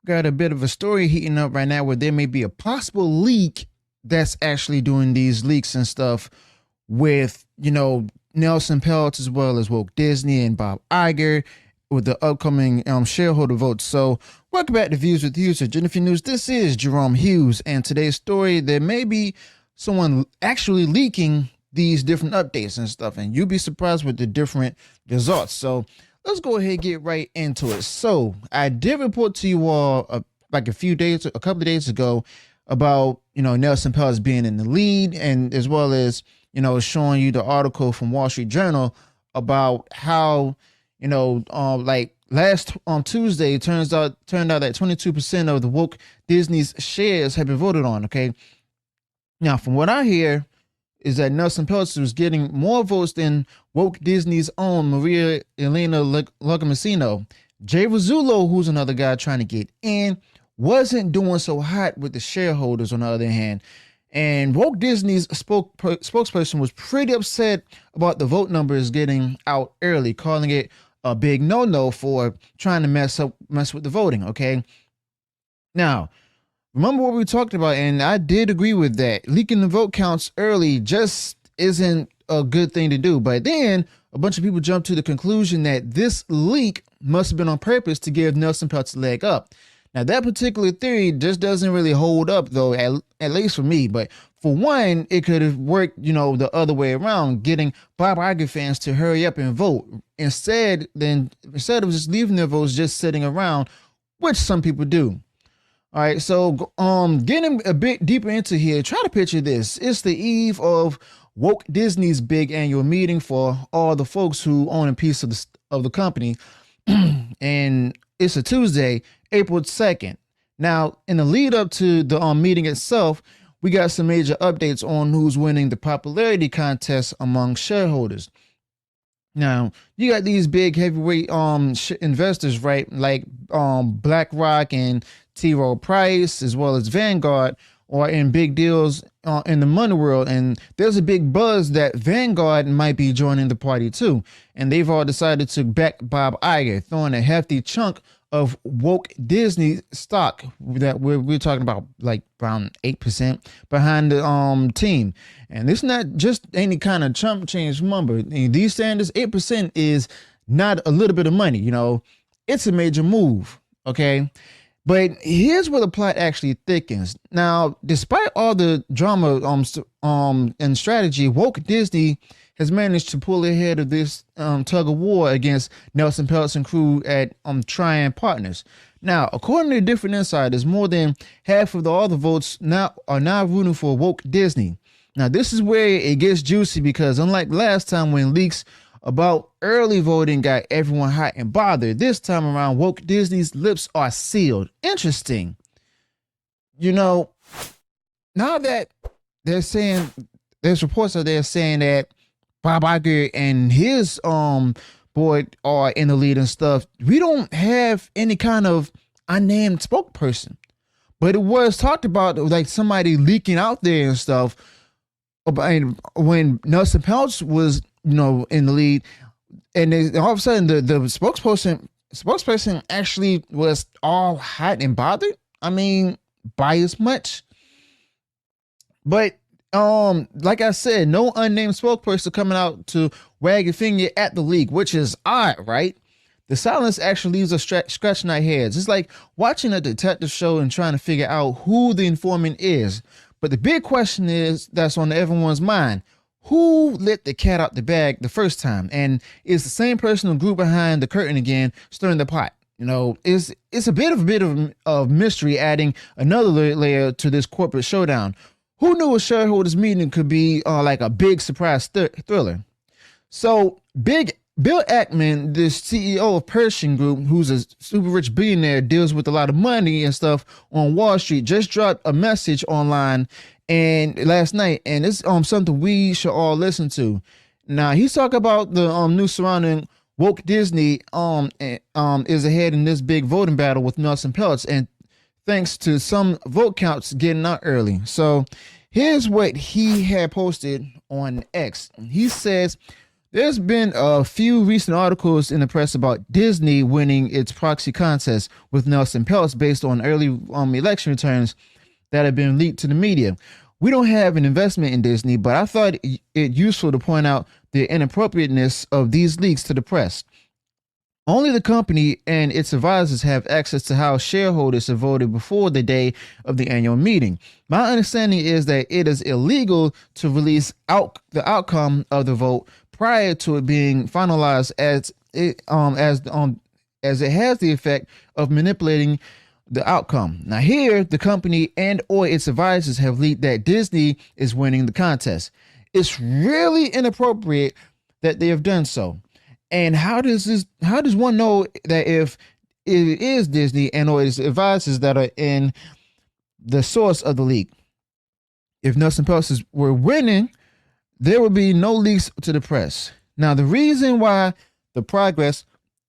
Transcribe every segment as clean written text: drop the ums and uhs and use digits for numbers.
got a bit of a story heating up right now where there may be a possible leak that's actually doing these leaks and stuff with, Nelson Peltz as well as Woke Disney and Bob Iger with the upcoming shareholder votes. So welcome back to Views with Hughes. Jennifer News. This is Jerome Hughes, and today's story, there may be someone actually leaking these different updates and stuff, and you'll be surprised with the different results. So let's go ahead and get right into it. So I did report to you all a couple of days ago about, Nelson Peltz being in the lead, and as well as, showing you the article from Wall Street Journal about how, like last on Tuesday, it turned out that 22% of the woke Disney's shares have been voted on. Okay. Now, from what I hear, is that Nelson Peltz was getting more votes than woke Disney's own Maria Elena Lagomasino. Jay Rizzullo, who's another guy trying to get in, wasn't doing so hot with the shareholders on the other hand. And woke Disney's spokesperson was pretty upset about the vote numbers getting out early, calling it a big no-no for trying to mess with the voting. Okay. Now, remember what we talked about, and I did agree with that. Leaking the vote counts early just isn't a good thing to do. But then a bunch of people jumped to the conclusion that this leak must have been on purpose to give Nelson Peltz a leg up. Now, that particular theory just doesn't really hold up, though, at least for me. But for one, it could have worked, the other way around, getting Bob Iger fans to hurry up and vote instead of just leaving their votes just sitting around, which some people do. All right, so getting a bit deeper into here, try to picture this. It's the eve of Woke Disney's big annual meeting for all the folks who own a piece of the company, and it's a Tuesday, April 2nd. Now, in the lead up to the meeting itself, we got some major updates on who's winning the popularity contest among shareholders. Now, you got these big heavyweight investors, right? Like Blackrock and Rowe Price, as well as Vanguard, are in big deals in the money world. And there's a big buzz that Vanguard might be joining the party too. And they've all decided to back Bob Iger, throwing a hefty chunk of woke Disney stock that we're talking about, like around 8% behind the team. And it's not just any kind of chump change number. In these standards, 8% is not a little bit of money. It's a major move. Okay. But here's where the plot actually thickens. Now, despite all the drama and strategy, woke Disney has managed to pull ahead of this tug of war against Nelson Peltz and crew at Trian Partners. Now, according to different insiders, more than half of all the votes are now rooting for woke Disney. Now, this is where it gets juicy because unlike last time when leaks about early voting got everyone hot and bothered, this time around, woke Disney's lips are sealed. Interesting. Now that they're saying, there's reports out there saying that Bob Iger and his board are in the lead and stuff. We don't have any kind of unnamed spokesperson, but it was talked about like somebody leaking out there and stuff. When Nelson Peltz was, in the lead, and then all of a sudden the spokesperson actually was all hot and bothered. I mean, by as much. But like I said, no unnamed spokesperson coming out to wag a finger at the leak, which is odd, right? The silence actually leaves us scratching our heads. It's like watching a detective show and trying to figure out who the informant is. But the big question is that's on everyone's mind: who let the cat out the bag the first time? And is the same person who grew behind the curtain again stirring the pot? It's a bit of mystery, adding another layer to this corporate showdown. Who knew a shareholders meeting could be like a big surprise thriller? So Bill Ackman, the CEO of Pershing Group, who's a super rich billionaire, deals with a lot of money and stuff on Wall Street, just dropped a message online and last night, and it's something we should all listen to. Now, he's talking about the news surrounding woke Disney is ahead in this big voting battle with Nelson Peltz, and thanks to some vote counts getting out early. So here's what he had posted on X. He says, There's been a few recent articles in the press about Disney winning its proxy contest with Nelson Peltz based on early election returns that have been leaked to the media. We don't have an investment in Disney, but I thought it useful to point out the inappropriateness of these leaks to the press. Only the company and its advisors have access to how shareholders have voted before the day of the annual meeting. My understanding is that it is illegal to release the outcome of the vote prior to it being finalized, as it has the effect of manipulating the outcome. Now here, the company and or its advisors have leaked that Disney is winning the contest. It's really inappropriate that they have done so. And how does one know that if it is Disney and or its advisors that are in the source of the leak? If Nelson Peltz were winning, there would be no leaks to the press. Now, the reason why the progress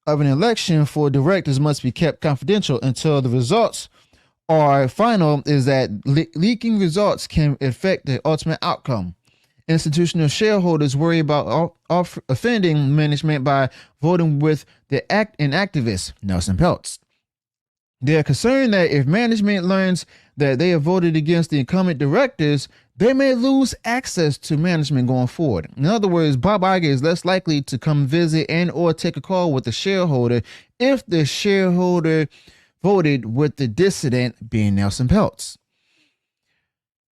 of an election for directors must be kept confidential until the results are final is that leaking results can affect the ultimate outcome. Institutional shareholders worry about offending management by voting with an activist, Nelson Peltz. They are concerned that if management learns that they have voted against the incumbent directors, they may lose access to management going forward. In other words, Bob Iger is less likely to come visit and or take a call with the shareholder if the shareholder voted with the dissident, being Nelson Peltz.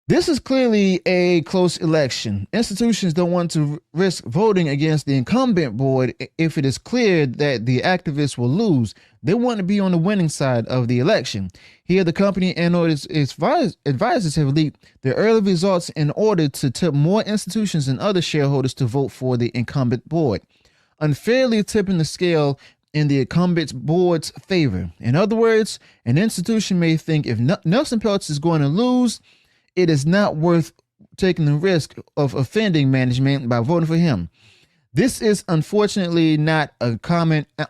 This is clearly a close election. Institutions don't want to risk voting against the incumbent board if it is clear that the activists will lose. They want to be on the winning side of the election. Here, the company and or its advisors have leaked the early results in order to tip more institutions and other shareholders to vote for the incumbent board, unfairly tipping the scale in the incumbent board's favor. In other words, an institution may think if Nelson Peltz is going to lose, it is not worth taking the risk of offending management by voting for him. This is unfortunately not an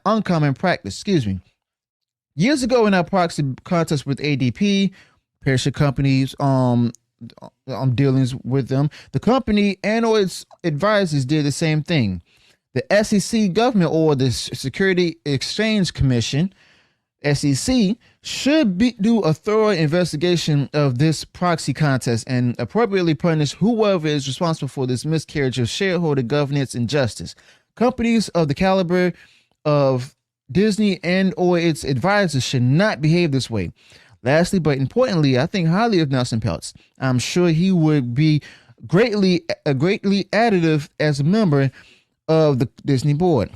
uncommon practice. Years ago in our proxy contest with ADP, Pershing companies, dealings with them, the company and or its advisors did the same thing. The SEC government or the Security Exchange Commission, SEC, should do a thorough investigation of this proxy contest and appropriately punish whoever is responsible for this miscarriage of shareholder governance and justice. Companies of the caliber of Disney and or its advisors should not behave this way. Lastly, but importantly, I think highly of Nelson Peltz. I'm sure he would be greatly additive as a member of the Disney board.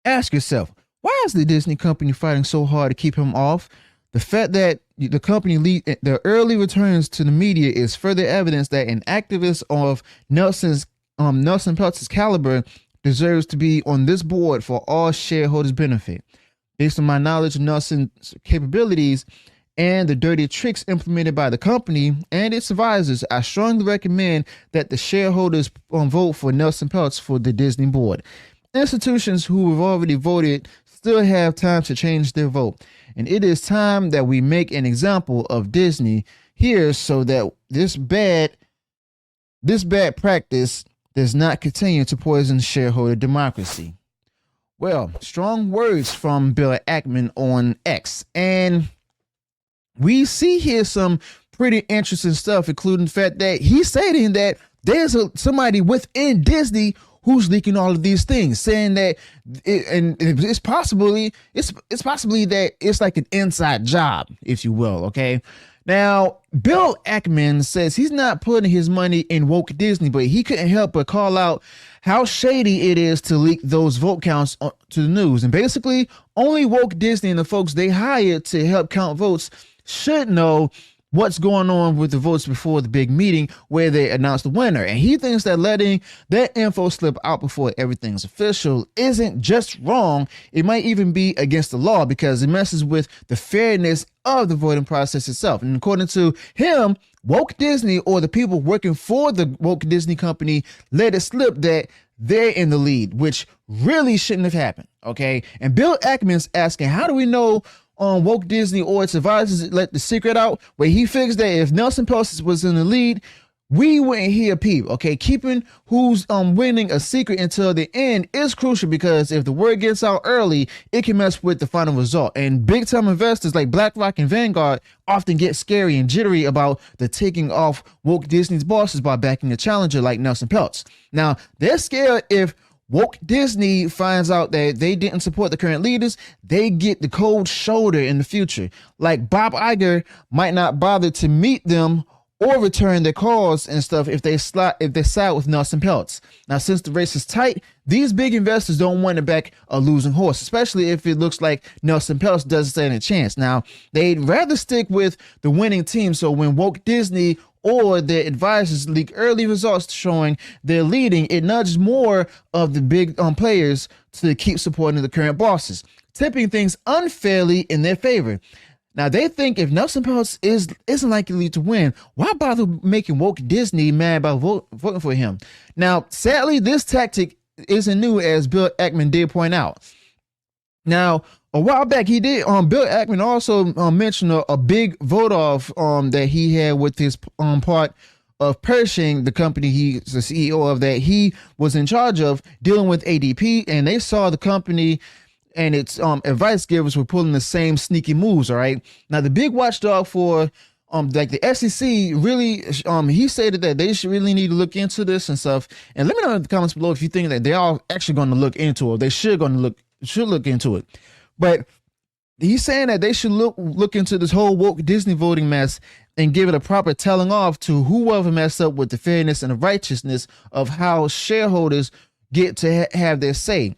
Ask yourself, why is the Disney company fighting so hard to keep him off? The fact that the company the early returns to the media is further evidence that an activist of Nelson Peltz's caliber deserves to be on this board for all shareholders' benefit. Based on my knowledge of Nelson's capabilities and the dirty tricks implemented by the company and its advisors, I strongly recommend that the shareholders vote for Nelson Peltz for the Disney board. Institutions who have already voted still have time to change their vote, and it is time that we make an example of Disney here so that this bad practice does not continue to poison shareholder democracy. Well, strong words from Bill Ackman on X, and we see here some pretty interesting stuff, including the fact that he's stating that there's somebody within Disney who's leaking all of these things, saying that it's possibly that it's like an inside job, if you will. Okay. Now, Bill Ackman says he's not putting his money in woke Disney, but he couldn't help but call out how shady it is to leak those vote counts to the news. And basically, only woke Disney and the folks they hired to help count votes should know what's going on with the votes before the big meeting where they announce the winner. And he thinks that letting that info slip out before everything's official isn't just wrong. It might even be against the law because it messes with the fairness of the voting process itself. And according to him, woke Disney or the people working for the woke Disney company let it slip that they're in the lead, which really shouldn't have happened. Okay. And Bill Ackman's asking, how do we know woke Disney or its advisors let the secret out? Where he figures that if Nelson Peltz was in the lead, we wouldn't hear a peep. Okay, keeping who's winning a secret until the end is crucial, because if the word gets out early, it can mess with the final result. And big time investors like Blackrock and Vanguard often get scary and jittery about the taking off woke Disney's bosses by backing a challenger like Nelson Peltz. Now they're scared if woke Disney finds out that they didn't support the current leaders, they get the cold shoulder in the future. Like Bob Iger might not bother to meet them or return their calls and stuff if they side with Nelson Peltz. Now, since the race is tight, these big investors don't want to back a losing horse, especially if it looks like Nelson Peltz doesn't stand a chance. Now, they'd rather stick with the winning team, so when woke Disney or their advisors leak early results showing they're leading, it nudges more of the big players to keep supporting the current bosses, tipping things unfairly in their favor. Now, they think if Nelson Peltz isn't likely to win, why bother making woke Disney mad by voting for him? Now, sadly, this tactic isn't new, as Bill Ackman did point out. Now, a while back, he did. Bill Ackman also mentioned a big vote off that he had with his part of Pershing, the company he's the CEO of, that he was in charge of dealing with ADP, and they saw the company and its advice givers were pulling the same sneaky moves. All right. Now, the big watchdog for like the SEC really, he stated that they should really need to look into this and stuff. And let me know in the comments below if you think that they are actually going to look into it. They should look into it. But he's saying that they should look into this whole woke Disney voting mess and give it a proper telling off to whoever messed up with the fairness and the righteousness of how shareholders get to have their say.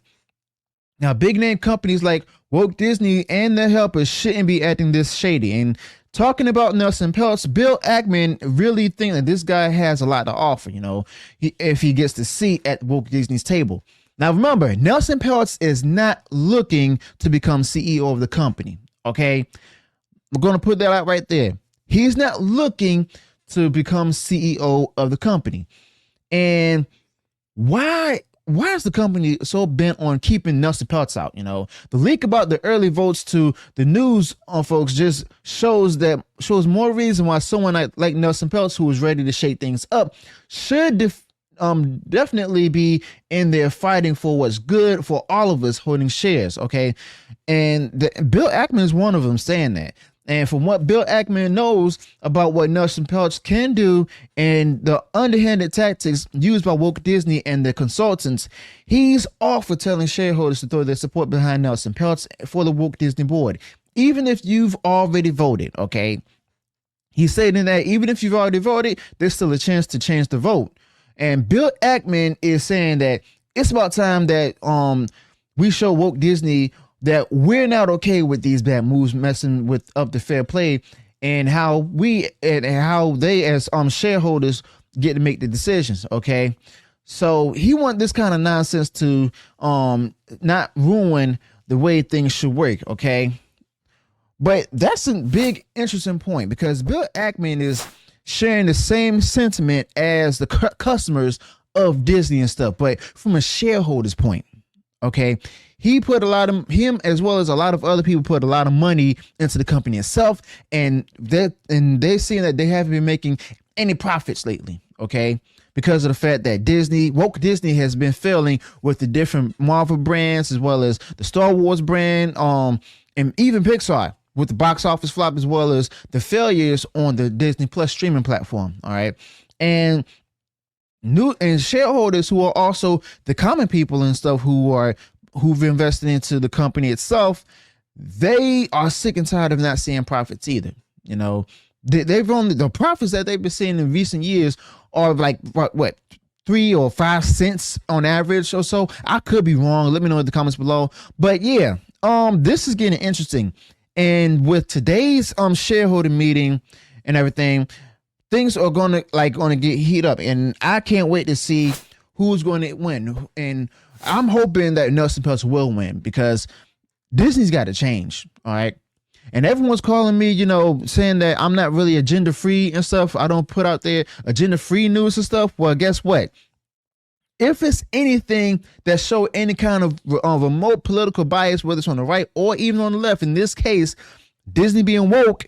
Now, big name companies like woke Disney and their helpers shouldn't be acting this shady. And talking about Nelson Peltz, Bill Ackman really think that this guy has a lot to offer, if he gets the seat at woke Disney's table. Now, remember, Nelson Peltz is not looking to become CEO of the company. Okay, we're going to put that out right there. He's not looking to become CEO of the company. And why is the company so bent on keeping Nelson Peltz out? The leak about the early votes to the news on folks just shows more reason why someone like Nelson Peltz, who is ready to shake things up, should definitely be in there fighting for what's good for all of us holding shares. Okay. And Bill Ackman is one of them saying that. And from what Bill Ackman knows about what Nelson Peltz can do and the underhanded tactics used by woke Disney and their consultants, he's all for telling shareholders to throw their support behind Nelson Peltz for the woke Disney board, even if you've already voted. Okay. He's saying that even if you've already voted, there's still a chance to change the vote. And Bill Ackman is saying that it's about time that we show woke Disney that we're not okay with these bad moves messing with up the fair play, and how they as shareholders get to make the decisions. Okay, so he want this kind of nonsense to not ruin the way things should work. Okay, but that's a big interesting point, because Bill Ackman is sharing the same sentiment as the customers of Disney and stuff, but from a shareholder's point. Okay, him as well as a lot of other people put a lot of money into the company itself, and they're seeing that they haven't been making any profits lately. Okay, because of the fact that woke Disney has been failing with the different Marvel brands, as well as the Star Wars brand, and even Pixar with the box office flop, as well as the failures on the Disney Plus streaming platform. All right, and shareholders who are also the common people and stuff who've invested into the company itself, they are sick and tired of not seeing profits either. The profits that they've been seeing in recent years are like what 3 or 5 cents on average or so. I could be wrong. Let me know in the comments below. But yeah, this is getting interesting. And with today's shareholder meeting and everything, things are gonna get heat up, and I can't wait to see who's going to win. And I'm hoping that Nelson Peltz will win, because Disney's got to change. All right. And everyone's calling me, saying that I'm not really agenda free and stuff. I don't put out there agenda free news and stuff. Well, guess what? If it's anything that show any kind of remote political bias, whether it's on the right or even on the left, in this case, Disney being woke,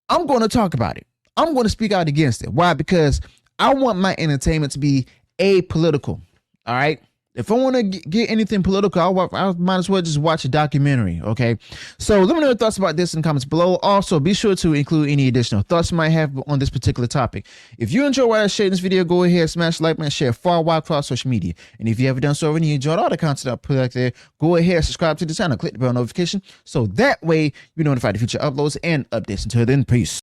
I'm going to talk about it. I'm going to speak out against it. Why? Because I want my entertainment to be apolitical. All right. If I want to get anything political, I might as well just watch a documentary. Okay. So let me know your thoughts about this in the comments below. Also, be sure to include any additional thoughts you might have on this particular topic. If you enjoy what I shared in this video, go ahead, smash the like button, share far wide across social media. And if you haven't done so already, you enjoyed all the content I put out there, go ahead, subscribe to the channel, click the bell notification so that way you're notified of future uploads and updates. Until then, peace.